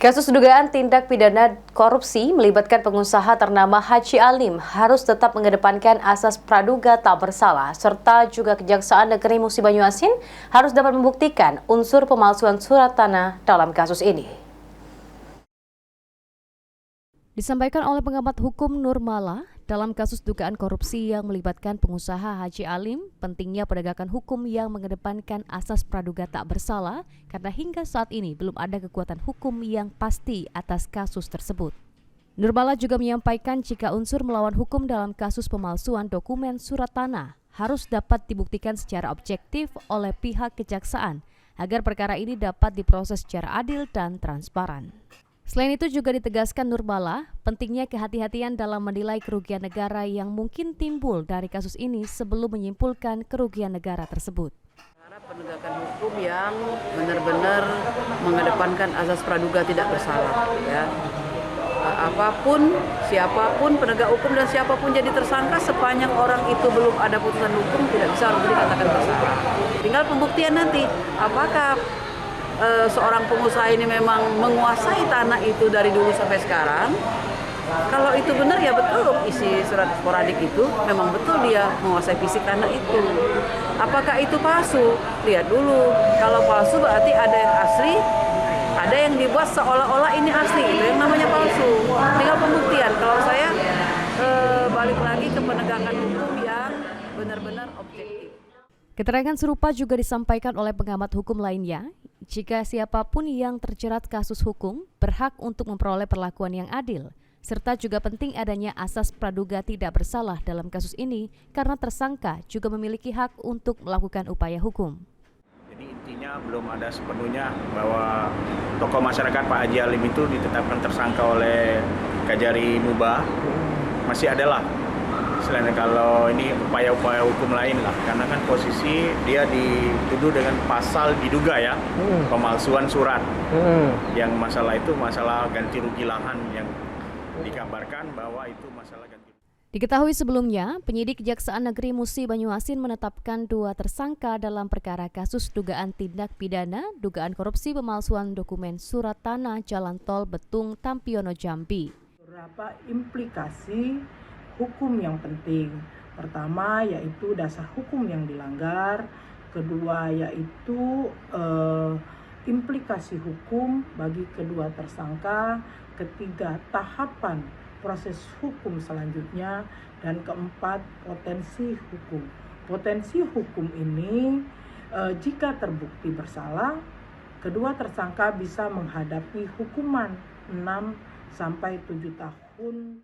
Kasus dugaan tindak pidana korupsi melibatkan pengusaha ternama Haji Alim harus tetap mengedepankan asas praduga tak bersalah, serta juga Kejaksaan Negeri Musi Banyuasin harus dapat membuktikan unsur pemalsuan surat tanah dalam kasus ini. Disampaikan oleh pengamat hukum Nur Mala, dalam kasus dugaan korupsi yang melibatkan pengusaha Haji Alim, pentingnya penegakan hukum yang mengedepankan asas praduga tak bersalah karena hingga saat ini belum ada kekuatan hukum yang pasti atas kasus tersebut. Nur Mala juga menyampaikan jika unsur melawan hukum dalam kasus pemalsuan dokumen surat tanah harus dapat dibuktikan secara objektif oleh pihak kejaksaan agar perkara ini dapat diproses secara adil dan transparan. Selain itu juga ditegaskan Nur Mala, pentingnya kehati-hatian dalam menilai kerugian negara yang mungkin timbul dari kasus ini sebelum menyimpulkan kerugian negara tersebut. Penegakan hukum yang benar-benar mengedepankan asas praduga tidak bersalah. Ya. Apapun, siapapun penegak hukum dan siapapun jadi tersangka, sepanjang orang itu belum ada putusan hukum tidak bisa dikatakan bersalah. Tinggal pembuktian nanti, apakah seorang pengusaha ini memang menguasai tanah itu dari dulu sampai sekarang. Kalau itu benar ya betul isi surat sporadik itu memang betul dia menguasai fisik tanah itu. Apakah itu palsu? Lihat dulu. Kalau palsu berarti ada yang asli, ada yang dibuat seolah-olah ini asli. Itu yang namanya palsu. Tinggal pembuktian. Kalau saya balik lagi ke penegakan hukum yang benar-benar objektif. Keterangan serupa juga disampaikan oleh pengamat hukum lainnya, jika siapapun yang terjerat kasus hukum berhak untuk memperoleh perlakuan yang adil, serta juga penting adanya asas praduga tidak bersalah dalam kasus ini karena tersangka juga memiliki hak untuk melakukan upaya hukum. Jadi intinya belum ada sepenuhnya bahwa tokoh masyarakat Pak Haji Alim itu ditetapkan tersangka oleh Kajari Muba, masih adalah. Selain kalau ini upaya-upaya hukum lain lah, karena kan posisi dia dituduh dengan pasal diduga ya, pemalsuan surat. Yang masalah itu masalah ganti rugi lahan yang dikabarkan bahwa itu masalah ganti. Diketahui sebelumnya, penyidik Kejaksaan Negeri Musi Banyuasin menetapkan 2 tersangka dalam perkara kasus dugaan tindak pidana, dugaan korupsi pemalsuan dokumen surat tanah Jalan Tol Betung Tampiono Jambi. Beberapa implikasi hukum yang penting. Pertama yaitu dasar hukum yang dilanggar, kedua yaitu implikasi hukum bagi kedua tersangka, ketiga tahapan proses hukum selanjutnya, dan keempat potensi hukum. Potensi hukum ini jika terbukti bersalah, kedua tersangka bisa menghadapi hukuman 6 sampai 7 tahun.